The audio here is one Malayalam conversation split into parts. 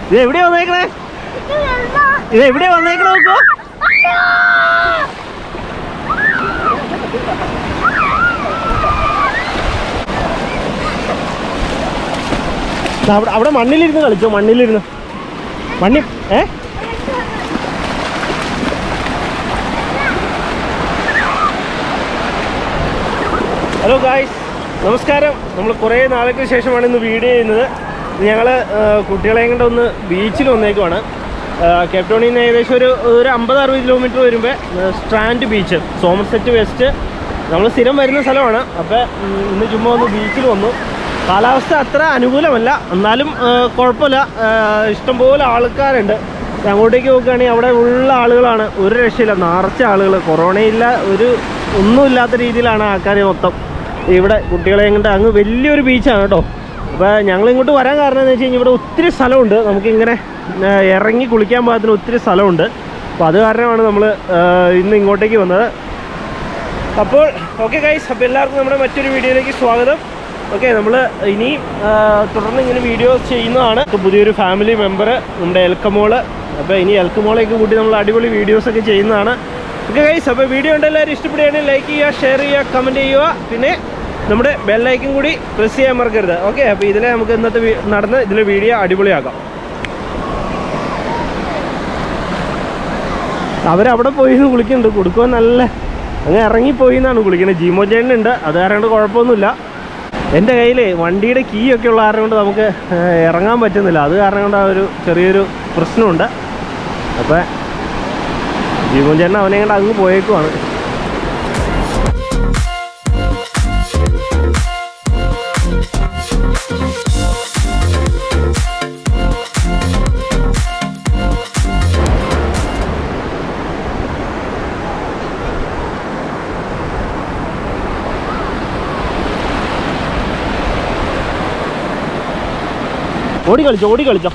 ഇത് എവിടെയാ വന്നേക്കണേ? ഇത് എവിടെയാ വന്നേക്കണേ നോക്കോ? അവിടെ മണ്ണിലിരുന്ന് കളിച്ചോ, മണ്ണിലിരുന്ന്. മണ്ണി ഹലോ ഗായ്സ്, നമസ്കാരം. നമ്മൾ കുറേ നാളുകൾക്ക് ശേഷമാണ് ഇന്ന് വീഡിയോ ചെയ്യുന്നത്. ഞങ്ങൾ കുട്ടികളെയും കൊണ്ട് ഒന്ന് ബീച്ചിൽ വന്നേക്കുവാണ്. കേപ്ടൗണിൽ നിന്ന് ഏകദേശം ഒരു 50-60 കിലോമീറ്റർ വരുമ്പോൾ സ്ട്രാൻഡ് ബീച്ച്, സോമർസെറ്റ് വെസ്റ്റ്. നമ്മൾ സ്ഥിരം വരുന്ന സ്ഥലമാണ്. അപ്പോൾ ഇന്ന് ചുമ്മാ ഒന്ന് ബീച്ചിൽ വന്നു. കാലാവസ്ഥ അത്ര അനുകൂലമല്ല, എന്നാലും കുഴപ്പമില്ല. ഇഷ്ടംപോലെ ആൾക്കാരുണ്ട്. അങ്ങോട്ടേക്ക് നോക്കുകയാണെങ്കിൽ അവിടെ ഉള്ള ആളുകളാണ്, ഒരു രക്ഷയില്ല, നിറച്ച ആളുകൾ. കൊറോണയില്ല, ഒന്നുമില്ലാത്ത രീതിയിലാണ് ആൾക്കാർ മൊത്തം. ഇവിടെ കുട്ടികളെ കൊണ്ട് അങ്ങ് വലിയൊരു ബീച്ചാണ് കേട്ടോ. അപ്പോൾ ഞങ്ങളിങ്ങോട്ട് വരാൻ കാരണം എന്ന് വെച്ച് കഴിഞ്ഞാൽ ഇവിടെ ഒത്തിരി സ്ഥലമുണ്ട്, നമുക്കിങ്ങനെ ഇറങ്ങി കുളിക്കാൻ പാകത്തിന് ഒത്തിരി സ്ഥലമുണ്ട്. അപ്പോൾ അത് കാരണമാണ് നമ്മൾ ഇന്ന് ഇങ്ങോട്ടേക്ക് വന്നത്. അപ്പോൾ ഓക്കെ ഗൈസ്, അപ്പോൾ എല്ലാവർക്കും നമ്മുടെ മറ്റൊരു വീഡിയോയിലേക്ക് സ്വാഗതം. ഓക്കെ, നമ്മൾ ഇനി തുടർന്ന് ഇങ്ങനെ വീഡിയോസ് ചെയ്യുന്നതാണ്. പുതിയൊരു ഫാമിലി മെമ്പർ നമ്മുടെ എൽക്കമോള്. അപ്പോൾ ഇനി എൽക്കമോളേക്ക് കൂട്ടി നമ്മൾ അടിപൊളി വീഡിയോസൊക്കെ ചെയ്യുന്നതാണ്. ഓക്കെ ഗൈസ്, അപ്പോൾ വീഡിയോ ഉണ്ട് എല്ലാവരും ഇഷ്ടപ്പെടുകയാണെങ്കിൽ ലൈക്ക് ചെയ്യുക, ഷെയർ ചെയ്യുക, കമൻറ്റ് ചെയ്യുക. പിന്നെ നമ്മുടെ ബെല്ലൈക്കൻ കൂടി പ്രസ് ചെയ്യാൻ മറക്കരുത്. ഓക്കെ, അപ്പോൾ ഇതിലെ നമുക്ക് ഇന്നത്തെ നടന്ന് ഇതിലെ വീഡിയോ അടിപൊളിയാക്കാം. അവരവിടെ പോയി കുളിക്കുന്നുണ്ട്. കൊടുക്കുവാൻ നല്ല അങ്ങ് ഇറങ്ങിപ്പോയി എന്നാണ് കുളിക്കുന്നത്. ജീമോജേനുണ്ട്, അത് കാരണം കുഴപ്പമൊന്നുമില്ല. എൻ്റെ കയ്യിൽ വണ്ടിയുടെ കീ ഒക്കെ ഉള്ള കാരണം കൊണ്ട് നമുക്ക് ഇറങ്ങാൻ പറ്റുന്നില്ല. അത് കാരണം കൊണ്ട് ആ ഒരു ചെറിയൊരു പ്രശ്നമുണ്ട്. അപ്പോൾ ജീവൻചേട്ടൻ അവനെ കൊണ്ട് അങ്ങ് പോയേക്കുവാണ്. ഓടി കളിച്ചോ.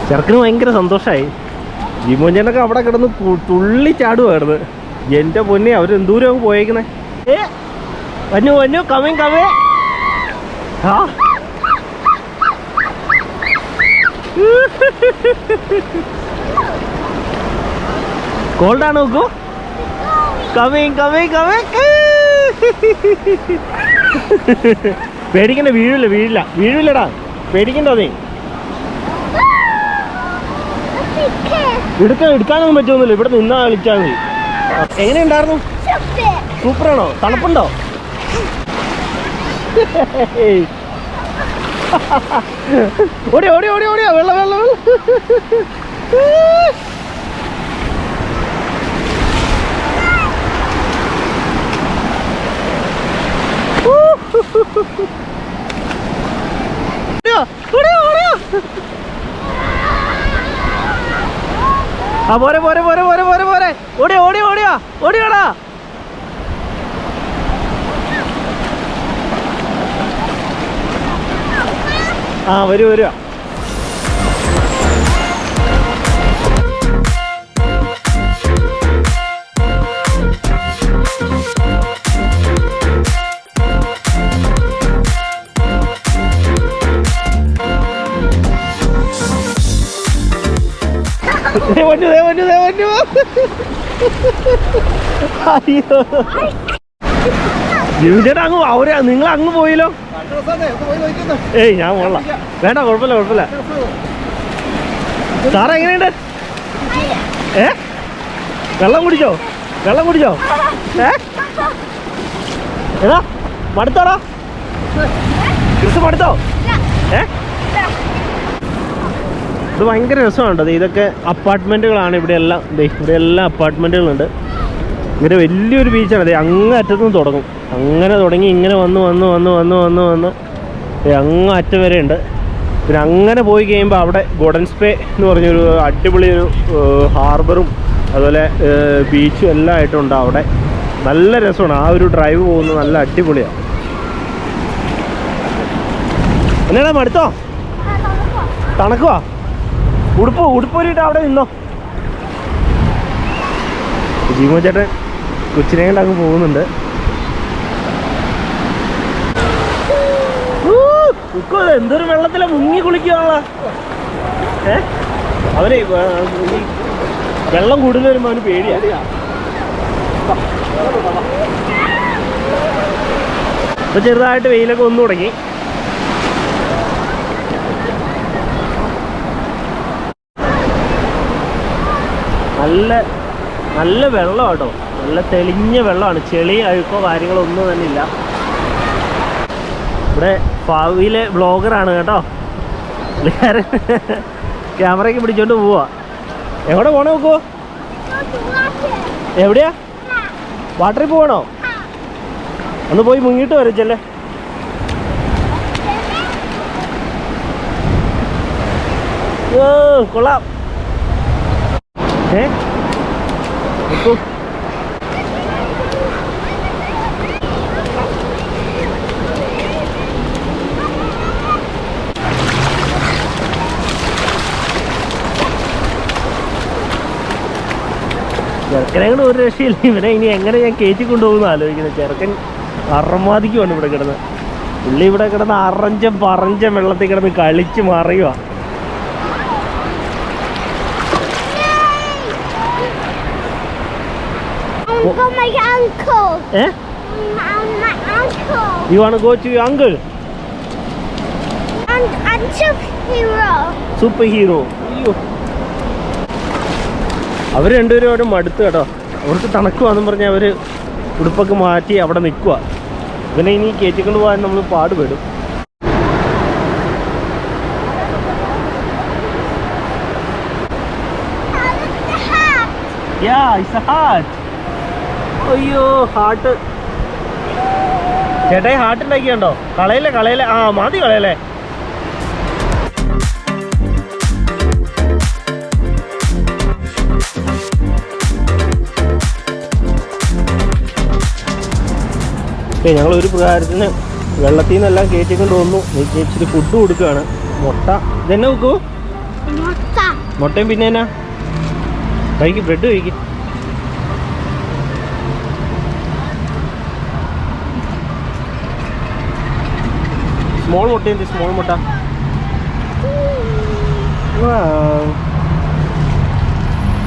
ചെറുക്കിന് ഭയങ്കര സന്തോഷമായി. ജീമോഞ്ചേനൊക്കെ അവിടെ കിടന്ന് തുള്ളി ചാടുമായിരുന്നു. എൻ്റെ പൊന്നെ, അവരെന്തൂരം അങ്ങ് പോയേക്കുന്നേ. വന്നു കമേ. ആ കോൾഡാണ് നോക്കൂ. കമേ. പേടിക്കണ്ട, വീഴില്ലടാ, പേടിക്കണ്ട. നീ എടുക്കാനൊന്നും പറ്റുമൊന്നുമില്ല, ഇവിടെ നിന്നാ കളിച്ചാൽ മതി. എങ്ങനെയുണ്ടായിരുന്നു? സൂപ്പറാണോ? തണുപ്പുണ്ടോ? ഓടിയാ വെള്ളം. ആ പോരെ. ഓടിയാടാ. ആ വരുക. വന്നു. അയ്യോ, ജീവിച്ചേട്ടാ അങ്ങ് നിങ്ങൾ അങ്ങ് പോയില്ലോ. ഏയ് ഞാൻ പോളാം, വേണ്ട, കുഴപ്പമില്ല. സാറേ എങ്ങനെയുണ്ട്? വെള്ളം കുടിച്ചോ? ഏതാ മടുത്തോടാ? ക്രിസ് മടുത്തോ? ഇത് ഭയങ്കര രസമാണ്. ഇതൊക്കെ അപ്പാർട്ട്മെൻറ്റുകളാണ് ഇവിടെയെല്ലാം അപ്പാർട്ട്മെൻറ്റുകളുണ്ട്. ഇങ്ങനെ വലിയൊരു ബീച്ചാണ്. അങ്ങ് അറ്റത്തുനിന്ന് തുടങ്ങും, അങ്ങനെ തുടങ്ങി ഇങ്ങനെ വന്ന് അങ്ങ് അറ്റം വരെ ഉണ്ട്. പിന്നെ അങ്ങനെ പോയി കഴിയുമ്പോൾ അവിടെ ഗോഡൻസ് പേ എന്ന് പറഞ്ഞൊരു അടിപൊളി ഒരു ഹാർബറും അതുപോലെ ബീച്ചും എല്ലാം ആയിട്ടുണ്ട് അവിടെ. നല്ല രസമാണ്, ആ ഒരു ഡ്രൈവ് പോകുന്നത് നല്ല അടിപൊളിയാണ്. എന്നാടാ മടുത്തോ? തണുക്കുവാ? ഉടുപ്പൂരിട്ട് അവിടെ നിന്നോ. ജീമോ ചേട്ടൻ കൊച്ചിനെ കൊണ്ട് അങ്ങ് പോകുന്നുണ്ട്. എന്തൊരു വെള്ളത്തിലെ മുങ്ങി കുളിക്കാനുള്ള അവനെ ഈ വെള്ളം കൂടുതൽ വരുമ്പോൾ അവന് പേടിയാ. ഇപ്പൊ ചെറുതായിട്ട് വെയിലൊക്കെ വന്നു തുടങ്ങി. നല്ല നല്ല വെള്ളം കേട്ടോ, നല്ല തെളിഞ്ഞ വെള്ളമാണ്. ചെളി അഴുക്കോ കാര്യങ്ങളോ ഒന്നും തന്നെ ഇല്ല. ഇവിടെ ഭാവിയിലെ വ്ളോഗറാണ് കേട്ടോ പുള്ളിക്കാരൻ. ക്യാമറയൊക്കെ പിടിച്ചോണ്ട് പോവാ. എവിടെ പോണേ നോക്കുവോ? എവിടെയാ? വാട്ടറിൽ പോകണോ? ഒന്ന് പോയി മുങ്ങിട്ട് വരച്ചല്ലേ. ഓ കൊള്ളാം. നോക്കൂ, ചെറുക്കനെ കൊണ്ട് ഒരു രക്ഷയില്ല. ഇവനെ ഇനി എങ്ങനെ ഞാൻ കയറ്റി കൊണ്ടുപോകുന്ന ആലോചിക്കുന്നത്. ചെറുക്കൻ അറമാതിക്കുവാണ് ഇവിടെ കിടന്ന്. പുള്ളി ഇവിടെ കിടന്ന് അറഞ്ചം പറഞ്ചം വെള്ളത്തിൽ കിടന്ന് കളിച്ച് മറിയുക. You want to go to your uncle? I'm superhero. അവർ രണ്ടുപേരും അവിടെ മടുത്ത് കേട്ടോ. അവർക്ക് തണുക്കുവാന്നും പറഞ്ഞാൽ അവർ ഉടുപ്പൊക്കെ മാറ്റി അവിടെ നിൽക്കുക. ഇവനെ ഇനി കയറ്റിക്കൊണ്ട് പോകാൻ നമ്മൾ പാടുപെടും. അയ്യോ ഹാർട്ട് ചേട്ടായി ഹാർട്ട് ഉണ്ടാക്കിയുണ്ടോ? കളയല്ലേ. ആ മതി കളയല്ലേ. ഞങ്ങളൊരു പ്രകാരത്തിന് വെള്ളത്തിൽ നിന്നെല്ലാം കയറ്റിക്കൊണ്ട് വന്നു. ഇച്ചിരി ഫുഡ് കൊടുക്കുകയാണ്. മുട്ട ഇതെന്നെ വെക്കൂ. മുട്ടയും പിന്നെ എന്നാ കഴിക്കും, ബ്രെഡ് കഴിക്കും. സ്മോൾ മുട്ടയുണ്ട്, സ്മോൾ മുട്ട.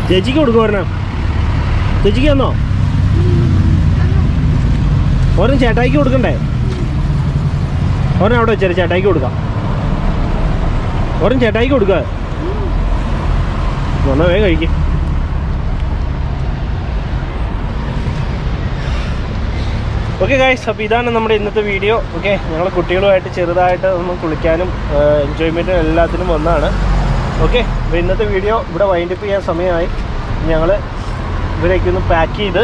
ചേച്ചിക്ക് കൊടുക്കും ഒരെണ്ണം. ചേച്ചിക്ക് തന്നോ? ഒരെണ്ണം ചേട്ടായിക്ക് കൊടുക്കണ്ടേ? ഒരെണ്ണം അവിടെ വെച്ചാൽ ചേട്ടായിക്ക് കൊടുക്കാം. ഒരെണ്ണം ചേട്ടായിക്ക് കൊടുക്കുക. ഒരെണ്ണം വേഗം കഴിക്കും. ഓക്കെ ഗായ്സ്, അപ്പോൾ ഇതാണ് നമ്മുടെ ഇന്നത്തെ വീഡിയോ. ഓക്കെ, ഞങ്ങൾ കുട്ടികളുമായിട്ട് ചെറുതായിട്ട് ഒന്ന് കുളിക്കാനും എൻജോയ്മെൻറ്റിനും എല്ലാത്തിനും വന്നതാണ്. ഓക്കെ, അപ്പോൾ ഇന്നത്തെ വീഡിയോ ഇവിടെ വൈൻഡപ്പ് ചെയ്യാൻ സമയമായി. ഞങ്ങൾ ഇവരൊക്കെ ഒന്ന് പാക്ക് ചെയ്ത്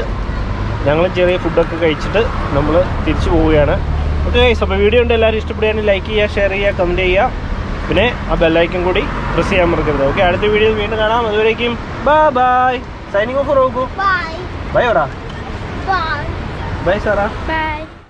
ഞങ്ങൾ ചെറിയ ഫുഡൊക്കെ കഴിച്ചിട്ട് നമ്മൾ തിരിച്ചു പോവുകയാണ്. ഓക്കെ ഗൈസ്, അപ്പോൾ വീഡിയോ ഉണ്ട് എല്ലാവരും ഇഷ്ടപ്പെടുകയാണെങ്കിൽ ലൈക്ക് ചെയ്യുക, ഷെയർ ചെയ്യുക, കമൻറ്റ് ചെയ്യുക. പിന്നെ ആ ബെല്ലൈക്കൻ കൂടി പ്രസ് ചെയ്യാൻ മറക്കരുത്. ഓക്കെ, അടുത്ത വീഡിയോയിൽ വീണ്ടും കാണാം. അതുവരേക്കും ബൈ. Signing off. ബൈ ഓടാ. ബൈ സാറാ. Bye.